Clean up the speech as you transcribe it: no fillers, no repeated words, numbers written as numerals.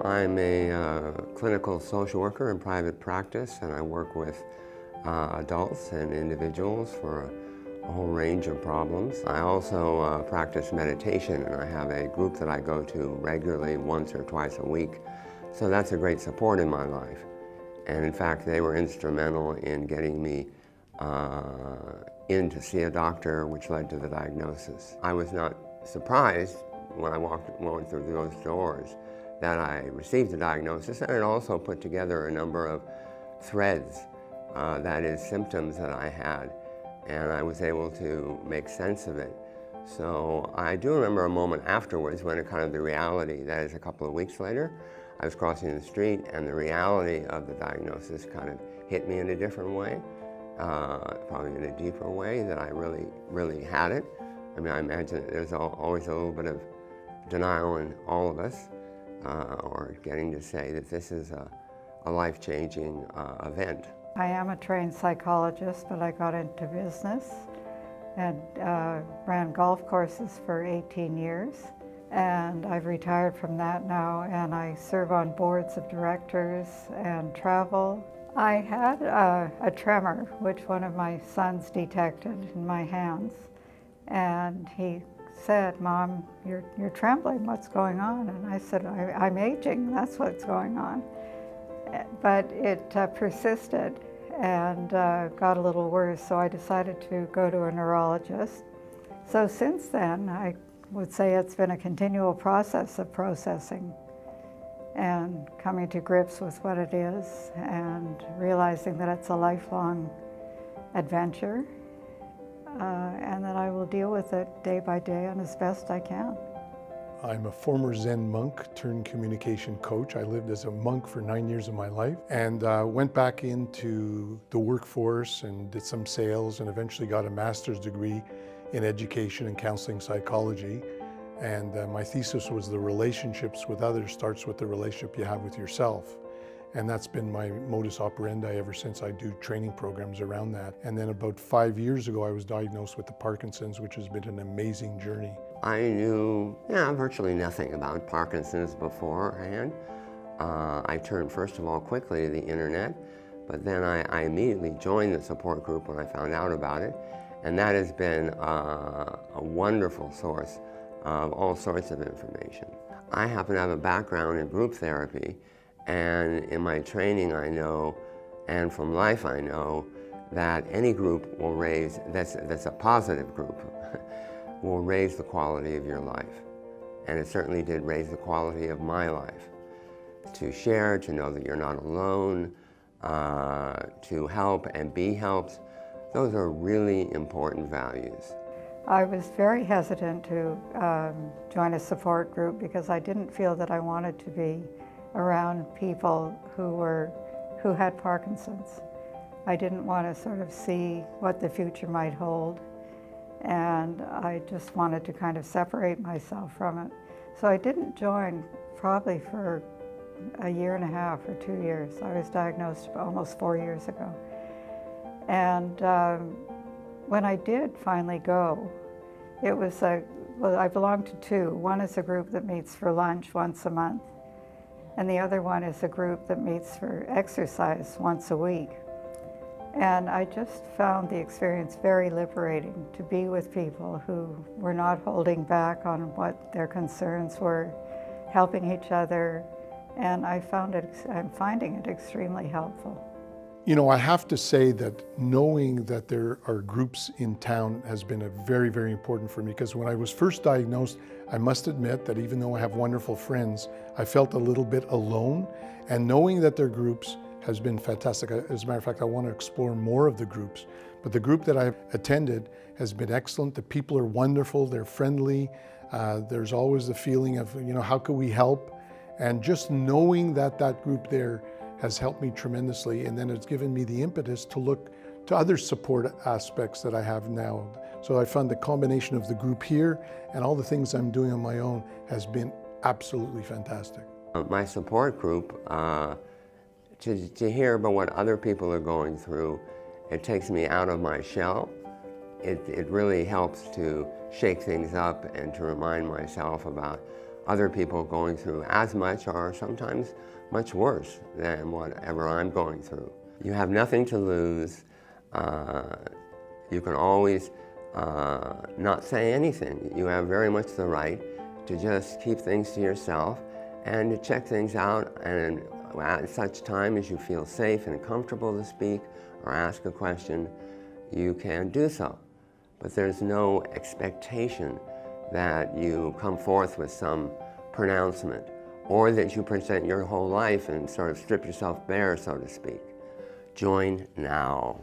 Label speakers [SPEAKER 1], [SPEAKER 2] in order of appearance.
[SPEAKER 1] I'm a clinical social worker in private practice, and I work with adults and individuals for a whole range of problems. I also practice meditation, and I have a group that I go to regularly once or twice a week. So that's a great support in my life. And in fact, they were instrumental in getting me in to see a doctor, which led to the diagnosis. I was not surprised when I went through those doors that I received the diagnosis, and it also put together a number of threads, that is, symptoms that I had, and I was able to make sense of it. So I do remember a moment afterwards when it kind of the reality, that is a couple of weeks later, I was crossing the street and the reality of the diagnosis kind of hit me in a different way, probably in a deeper way, that I really had it. I mean, I imagine there's always a little bit of denial in all of us, or getting to say that this is a life-changing event.
[SPEAKER 2] I am a trained psychologist, but I got into business and ran golf courses for 18 years. And I've retired from that now, and I serve on boards of directors and travel. I had a tremor, which one of my sons detected in my hands. And he said, "Mom, you're trembling, what's going on?" And I said, I'm aging, that's what's going on. But it persisted and got a little worse, so I decided to go to a neurologist. So since then, I would say it's been a continual process of processing and coming to grips with what it is and realizing that it's a lifelong adventure, and that I will deal with it day by day and as best I can.
[SPEAKER 3] I'm a former Zen monk turned communication coach. I lived as a monk for 9 years of my life and went back into the workforce and did some sales and eventually got a master's degree in education and counseling psychology. And my thesis was the relationships with others starts with the relationship you have with yourself. And that's been my modus operandi ever since. I do training programs around that. And then about 5 years ago, I was diagnosed with the Parkinson's, which has been an amazing journey.
[SPEAKER 1] I knew virtually nothing about Parkinson's beforehand. I turned, first of all, quickly to the internet, but then I immediately joined the support group when I found out about it. And that has been a wonderful source of all sorts of information. I happen to have a background in group therapy, and in my training I know, and from life I know, that any group will raise, that's a positive group, will raise the quality of your life. And it certainly did raise the quality of my life. To share, to know that you're not alone, to help and be helped, those are really important values.
[SPEAKER 2] I was very hesitant to join a support group because I didn't feel that I wanted to be around people who had Parkinson's. I didn't want to sort of see what the future might hold, and I just wanted to kind of separate myself from it. So I didn't join probably for a year and a half or 2 years. I was diagnosed almost 4 years ago. And when I did finally go, it was well, I belong to two. One is a group that meets for lunch once a month, and the other one is a group that meets for exercise once a week. And I just found the experience very liberating to be with people who were not holding back on what their concerns were, helping each other, and I'm finding it extremely helpful.
[SPEAKER 3] You know, I have to say that knowing that there are groups in town has been a very, very important for me, because when I was first diagnosed, I must admit that even though I have wonderful friends, I felt a little bit alone, and knowing that there are groups has been fantastic. As a matter of fact, I want to explore more of the groups, but the group that I've attended has been excellent. The people are wonderful, they're friendly, there's always the feeling of, you know, how can we help? And just knowing that that group there has helped me tremendously, and then it's given me the impetus to look to other support aspects that I have now. So I found the combination of the group here and all the things I'm doing on my own has been absolutely fantastic.
[SPEAKER 1] My support group, to hear about what other people are going through, it takes me out of my shell. It really helps to shake things up and to remind myself about other people going through as much or sometimes much worse than whatever I'm going through. You have nothing to lose. You can always not say anything. You have very much the right to just keep things to yourself and to check things out, and at such time as you feel safe and comfortable to speak or ask a question, you can do so. But there's no expectation that you come forth with some pronouncement or that you present your whole life and sort of strip yourself bare, so to speak. Join now.